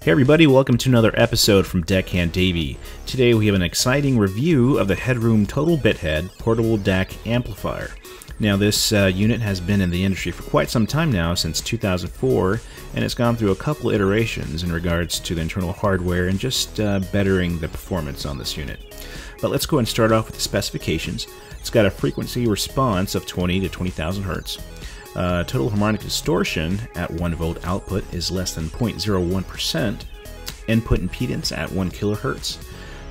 Hey everybody, welcome to another episode from DAC AMP. Today we have an exciting review of the Headroom Total Bithead portable DAC amplifier. Now this unit has been in the industry for quite some time now, since 2004, and it's gone through a couple iterations in regards to the internal hardware and just bettering the performance on this unit. But let's go ahead and start off with the specifications. It's got a frequency response of 20 to 20,000 Hertz. Total harmonic distortion at 1 volt output is less than 0.01%. Input impedance at 1 kHz.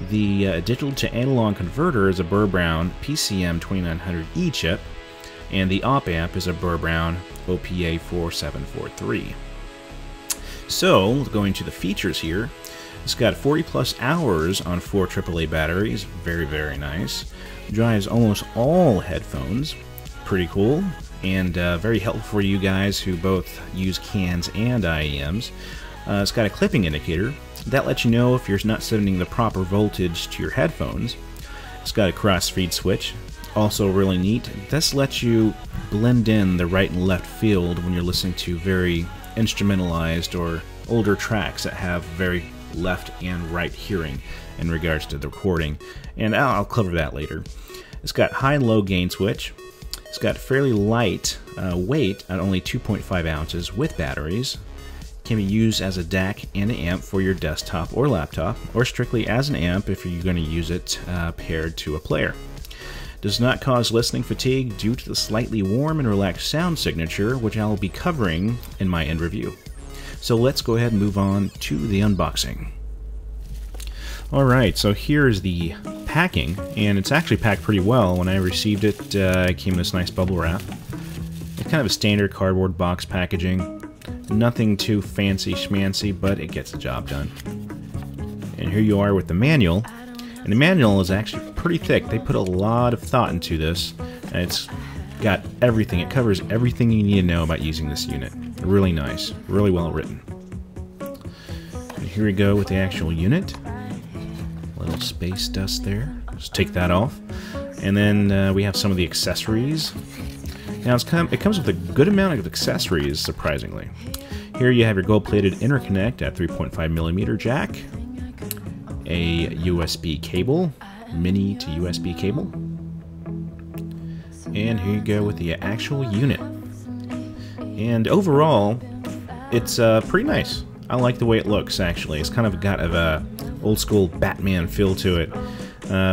The digital to analog converter is a Burr-Brown PCM2900E chip, and the op amp is a Burr-Brown OPA4743. So, going to the features here, it's got 40 plus hours on 4 AAA batteries, very nice. Drives almost all headphones, pretty cool. And very helpful for you guys who both use cans and IEMs. It's got a clipping indicator that lets you know if you're not sending the proper voltage to your headphones. It's got a crossfeed switch, also really neat. This lets you blend in the right and left field when you're listening to very instrumentalized or older tracks that have very left and right hearing in regards to the recording, and I'll cover that later. It's got high and low gain switch. It's got fairly light weight at only 2.5 ounces with batteries. Can be used as a DAC and an amp for your desktop or laptop, or strictly as an amp if you're going to use it paired to a player. Does not cause listening fatigue due to the slightly warm and relaxed sound signature, which I'll be covering in my end review. So let's go ahead and move on to the unboxing. Alright, so here's the packing, and it's actually packed pretty well. When I received it, it came in this nice bubble wrap. It's kind of a standard cardboard box packaging. Nothing too fancy schmancy, but it gets the job done. And here you are with the manual. And the manual is actually pretty thick. They put a lot of thought into this, and it's got everything. It covers everything you need to know about using this unit. Really nice, really well written. And here we go with the actual unit. Little space dust there. Just take that off. And then we have some of the accessories. Now it comes with a good amount of accessories, surprisingly. Here you have your gold-plated interconnect at 3.5mm jack, a USB cable, mini to USB cable, and here you go with the actual unit. And overall, it's pretty nice. I like the way it looks, actually. It's kind of got a old school Batman feel to it.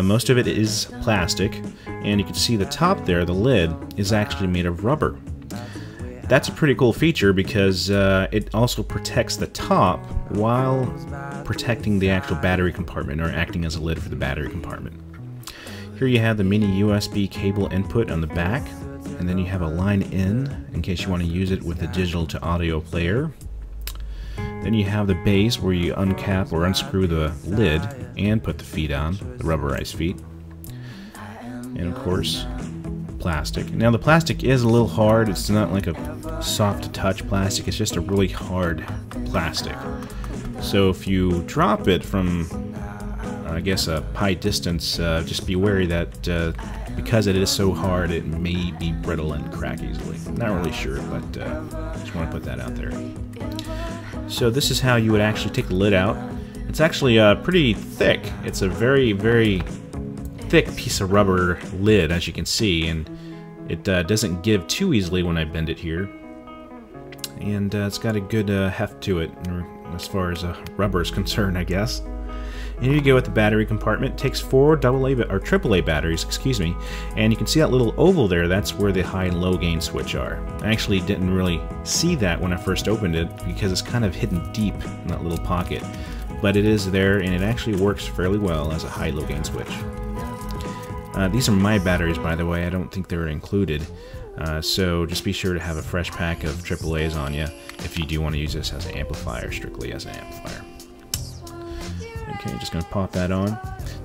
Most of it is plastic, and you can see the top there, the lid, is actually made of rubber. That's a pretty cool feature because it also protects the top while protecting the actual battery compartment, or acting as a lid for the battery compartment. Here you have the mini USB cable input on the back, and then you have a line in case you want to use it with a digital to audio player. Then you have the base where you uncap or unscrew the lid and put the feet on, the rubberized feet. And of course, plastic. Now the plastic is a little hard. It's not like a soft touch plastic. It's just a really hard plastic. So if you drop it from, I guess, a high distance, just be wary that because it is so hard, it may be brittle and crack easily. Not really sure, but just want to put that out there. So this is how you would actually take the lid out. It's actually pretty thick. It's a very thick piece of rubber lid, as you can see, and it doesn't give too easily when I bend it here. And it's got a good heft to it as far as rubber is concerned, I guess. And here you go with the battery compartment. It takes 4 AAA batteries, excuse me, and you can see that little oval there. That's where the high and low gain switch are. I actually didn't really see that when I first opened it because it's kind of hidden deep in that little pocket, but it is there, and it actually works fairly well as a high-low gain switch. These are my batteries, by the way. I don't think they're included, so just be sure to have a fresh pack of AAAs on you if you do want to use this as an amplifier, strictly as an amplifier. Okay, just going to pop that on.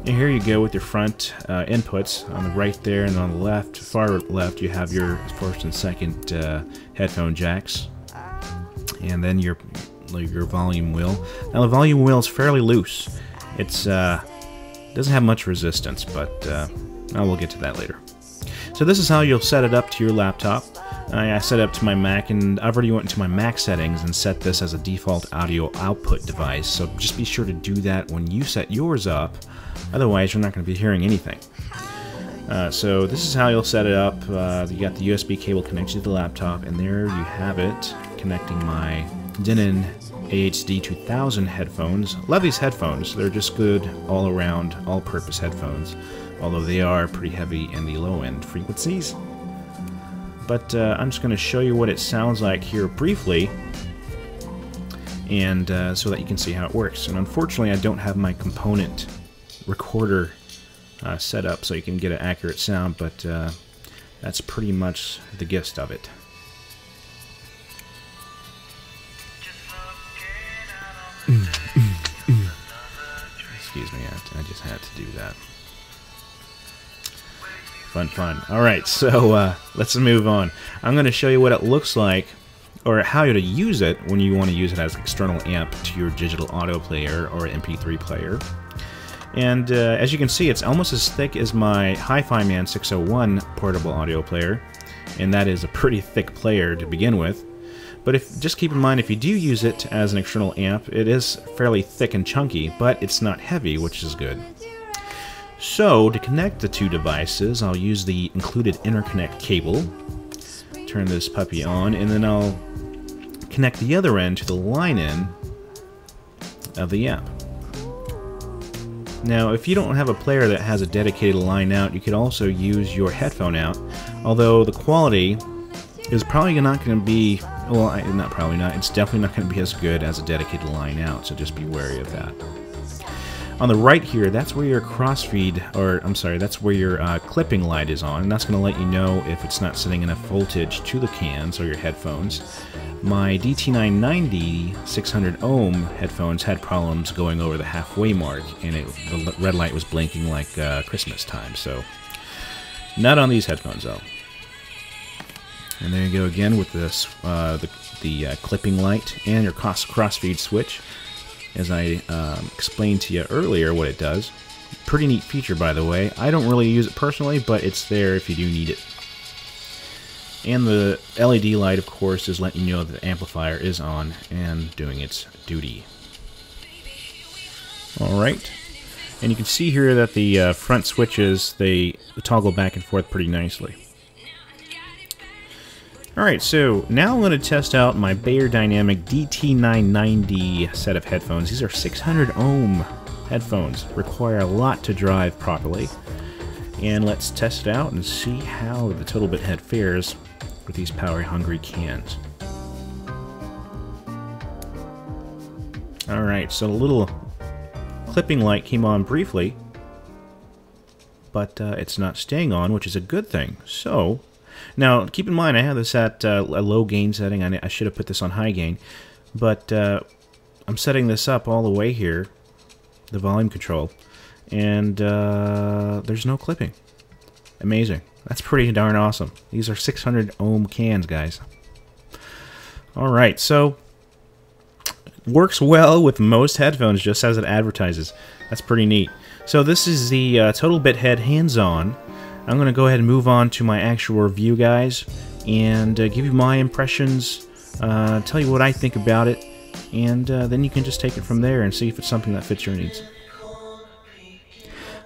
And here you go with your front inputs on the right there, and on the left, far left, you have your first and second headphone jacks, and then your volume wheel. Now the volume wheel is fairly loose. It's doesn't have much resistance, but we'll get to that later. So this is how you'll set it up to your laptop. I set it up to my Mac, and I've already went into my Mac settings and set this as a default audio output device, so just be sure to do that when you set yours up, otherwise you're not going to be hearing anything. So this is how you'll set it up. You got the USB cable connected to the laptop, and there you have it, connecting my Denon AHD 2000 headphones. Love these headphones. They're just good all-around, all-purpose headphones, although they are pretty heavy in the low-end frequencies. But I'm just going to show you what it sounds like here briefly, and so that you can see how it works. And unfortunately, I don't have my component recorder set up so you can get an accurate sound, but that's pretty much the gist of it. Excuse me, I just had to do that. Fun. Alright, so let's move on. I'm going to show you what it looks like, or how to use it when you want to use it as an external amp to your digital audio player or MP3 player. And as you can see, it's almost as thick as my Hi-Fi Man 601 portable audio player, and that is a pretty thick player to begin with. But just keep in mind, if you do use it as an external amp, it is fairly thick and chunky, but it's not heavy, which is good. So, to connect the two devices, I'll use the included interconnect cable, turn this puppy on, and then I'll connect the other end to the line-in of the amp. Now, if you don't have a player that has a dedicated line out, you could also use your headphone out, although the quality is probably not going to be, well, not probably not, it's definitely not going to be as good as a dedicated line out, so just be wary of that. On the right here, that's where your crossfeed, or I'm sorry, that's where your clipping light is on, and that's going to let you know if it's not sending enough voltage to the cans or your headphones. My DT990 600 ohm headphones had problems going over the halfway mark, and the red light was blinking like Christmas time, so not on these headphones though. And there you go again with this the clipping light and your crossfeed switch. As I explained to you earlier what it does. Pretty neat feature, by the way. I don't really use it personally, but it's there if you do need it. And the LED light, of course, is letting you know that the amplifier is on and doing its duty. Alright. And you can see here that the front switches, they toggle back and forth pretty nicely. Alright, so now I'm going to test out my Beyerdynamic DT990 set of headphones. These are 600 ohm headphones. Require a lot to drive properly. And let's test it out and see how the Total Bithead fares with these power-hungry cans. Alright, so the little clipping light came on briefly, but it's not staying on, which is a good thing. So, now, keep in mind, I have this at a low gain setting. I should have put this on high gain, but I'm setting this up all the way here, the volume control, and there's no clipping. Amazing. That's pretty darn awesome. These are 600 ohm cans, guys. Alright, so works well with most headphones, just as it advertises. That's pretty neat. So this is the Total Bithead hands-on. I'm going to go ahead and move on to my actual review, guys, and give you my impressions, tell you what I think about it, and then you can just take it from there and see if it's something that fits your needs.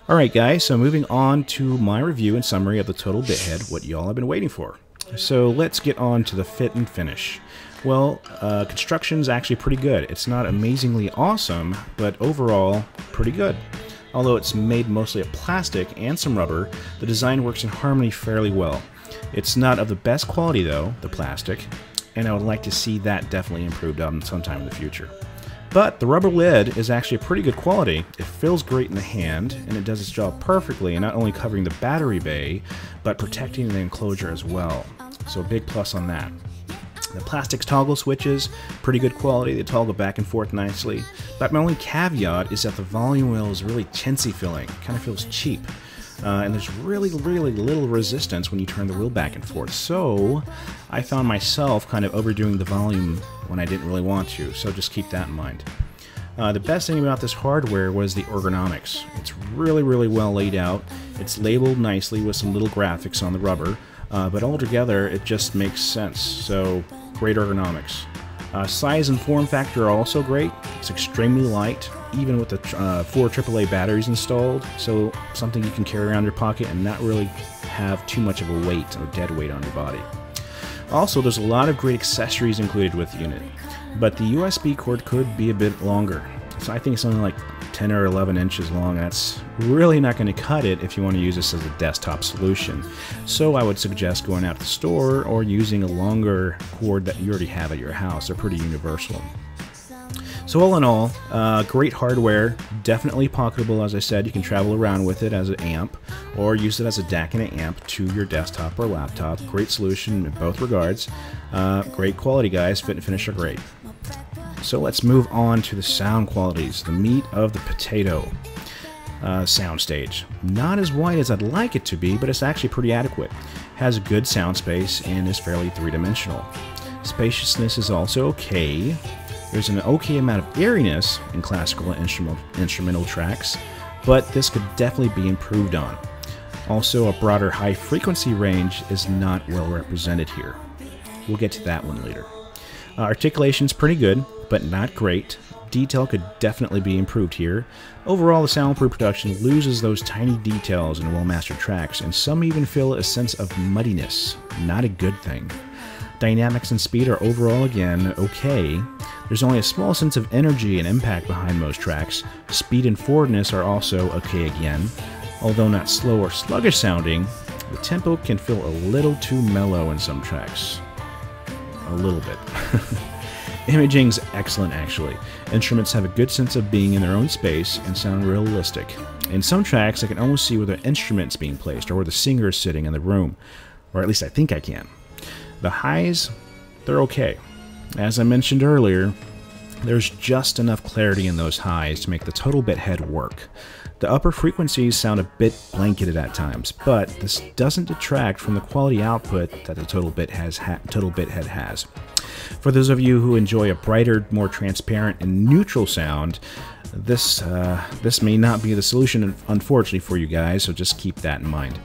Alright guys, so moving on to my review and summary of the Total Bithead, what y'all have been waiting for. So let's get on to the fit and finish. Well, construction's actually pretty good. It's not amazingly awesome, but overall, pretty good. Although it's made mostly of plastic and some rubber, the design works in harmony fairly well. It's not of the best quality though, the plastic, and I would like to see that definitely improved on sometime in the future. But the rubber lid is actually pretty good quality. It feels great in the hand, and it does its job perfectly in not only covering the battery bay, but protecting the enclosure as well. So a big plus on that. The plastic toggle switches, pretty good quality, they toggle back and forth nicely. But my only caveat is that the volume wheel is really chintzy feeling, it kind of feels cheap. And there's really little resistance when you turn the wheel back and forth. So I found myself kind of overdoing the volume when I didn't really want to, so just keep that in mind. The best thing about this hardware was the ergonomics. It's really well laid out. It's labeled nicely with some little graphics on the rubber. but altogether it just makes sense. So great ergonomics. Size and form factor are also great. It's extremely light, even with the 4 AAA batteries installed, so something you can carry around your pocket and not really have too much of a weight or dead weight on your body. Also, there's a lot of great accessories included with the unit, but the USB cord could be a bit longer. So I think it's only like 10 or 11 inches long. That's really not going to cut it if you want to use this as a desktop solution. So I would suggest going out to the store or using a longer cord that you already have at your house. They're pretty universal. So all in all, great hardware, definitely pocketable. As I said, you can travel around with it as an amp or use it as a DAC and an amp to your desktop or laptop. Great solution in both regards. Great quality, guys. Fit and finish are great. So let's move on to the sound qualities, the meat of the potato. Soundstage. Not as wide as I'd like it to be, but it's actually pretty adequate. Has good sound space and is fairly three-dimensional. Spaciousness is also okay. There's an okay amount of airiness in classical and instrumental tracks, but this could definitely be improved on. Also, a broader high-frequency range is not well represented here. We'll get to that one later. Articulation's pretty good, but not great. Detail could definitely be improved here. Overall, the sound pre-production loses those tiny details in well-mastered tracks, and some even feel a sense of muddiness. Not a good thing. Dynamics and speed are overall, again, okay. There's only a small sense of energy and impact behind most tracks. Speed and forwardness are also okay again. Although not slow or sluggish sounding, the tempo can feel a little too mellow in some tracks. A little bit. Imaging's excellent, actually. Instruments have a good sense of being in their own space and sound realistic. In some tracks, I can almost see where the instrument's being placed or where the singer is sitting in the room. Or at least I think I can. The highs, they're okay. As I mentioned earlier, there's just enough clarity in those highs to make the total bithead work. The upper frequencies sound a bit blanketed at times, but this doesn't detract from the quality output that the total bithead has. For those of you who enjoy a brighter, more transparent and neutral sound, this may not be the solution, unfortunately, for you guys, so just keep that in mind.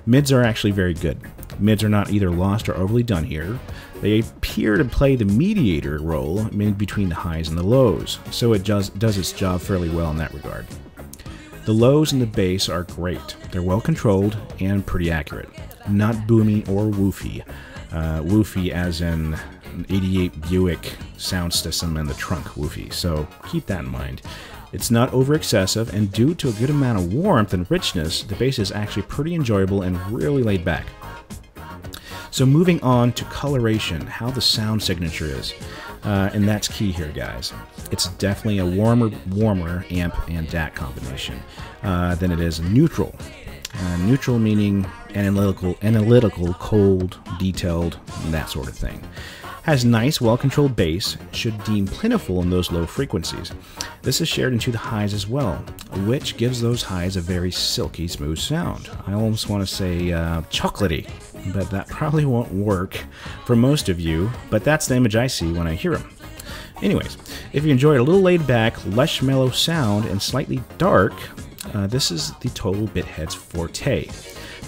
Mids are actually very good. Mids are not either lost or overly done here. They appear to play the mediator role in between the highs and the lows, so it does its job fairly well in that regard. The lows and the bass are great. They're well controlled and pretty accurate. Not boomy or woofy. Woofy as in an 88 Buick sound system in the trunk woofy, so keep that in mind. It's not over excessive, and due to a good amount of warmth and richness, the bass is actually pretty enjoyable and really laid back. So moving on to coloration, how the sound signature is. And that's key here, guys. It's definitely a warmer amp and DAC combination than it is neutral. Neutral meaning analytical, cold, detailed, and that sort of thing. Has nice, well-controlled bass, should deem plentiful in those low frequencies. This is shared into the highs as well, which gives those highs a very silky, smooth sound. I almost want to say chocolatey, but that probably won't work for most of you, but that's the image I see when I hear them. Anyways, if you enjoy a little laid-back, lush, mellow sound and slightly dark, this is the Total Bithead's forte.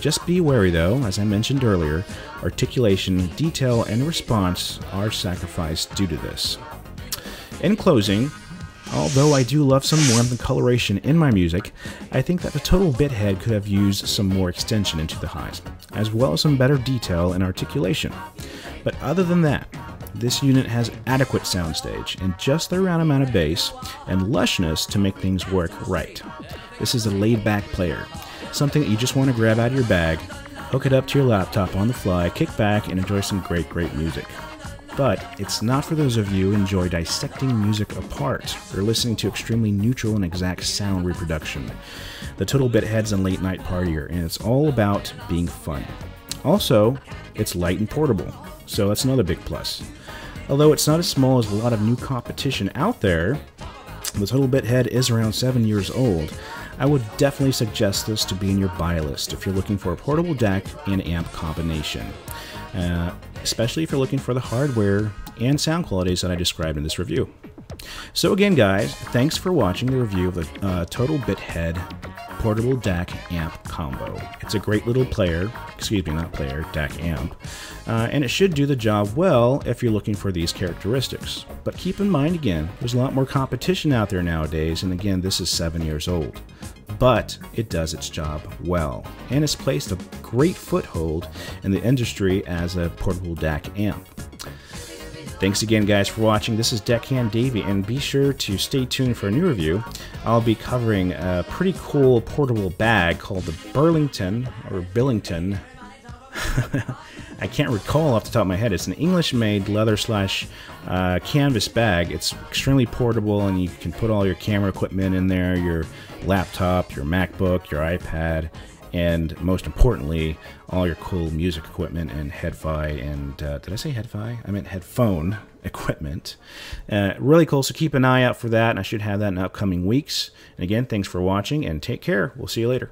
Just be wary though, as I mentioned earlier, articulation, detail, and response are sacrificed due to this. In closing, although I do love some warmth and coloration in my music, I think that the Total Bithead could have used some more extension into the highs, as well as some better detail and articulation. But other than that, this unit has adequate soundstage and just the right amount of bass and lushness to make things work right. This is a laid-back player. Something that you just want to grab out of your bag, hook it up to your laptop on the fly, kick back, and enjoy some great music. But it's not for those of you who enjoy dissecting music apart or listening to extremely neutral and exact sound reproduction. The Total Bithead's a late night partier, and it's all about being fun. Also, it's light and portable, so that's another big plus. Although it's not as small as a lot of new competition out there, the Total Bithead is around 7 years old. I would definitely suggest this to be in your buy list if you're looking for a portable DAC and amp combination, especially if you're looking for the hardware and sound qualities that I described in this review. So again, guys, thanks for watching the review of the Total Bithead portable DAC amp combo. It's a great little player, excuse me, not player, DAC amp, and it should do the job well if you're looking for these characteristics. But keep in mind again, there's a lot more competition out there nowadays, and again, this is 7 years old. But it does its job well, and it's placed a great foothold in the industry as a portable DAC amp. Thanks again, guys, for watching. This is Deckhand Davey, and be sure to stay tuned for a new review. I'll be covering a pretty cool portable bag called the Burlington, or Billington. I can't recall off the top of my head. It's an English-made leather/canvas bag. It's extremely portable, and you can put all your camera equipment in there, your laptop, your MacBook, your iPad, and most importantly, all your cool music equipment and head-fi and, did I say head-fi? I meant headphone equipment. Really cool, so keep an eye out for that, and I should have that in upcoming weeks. And again, thanks for watching, and take care. We'll see you later.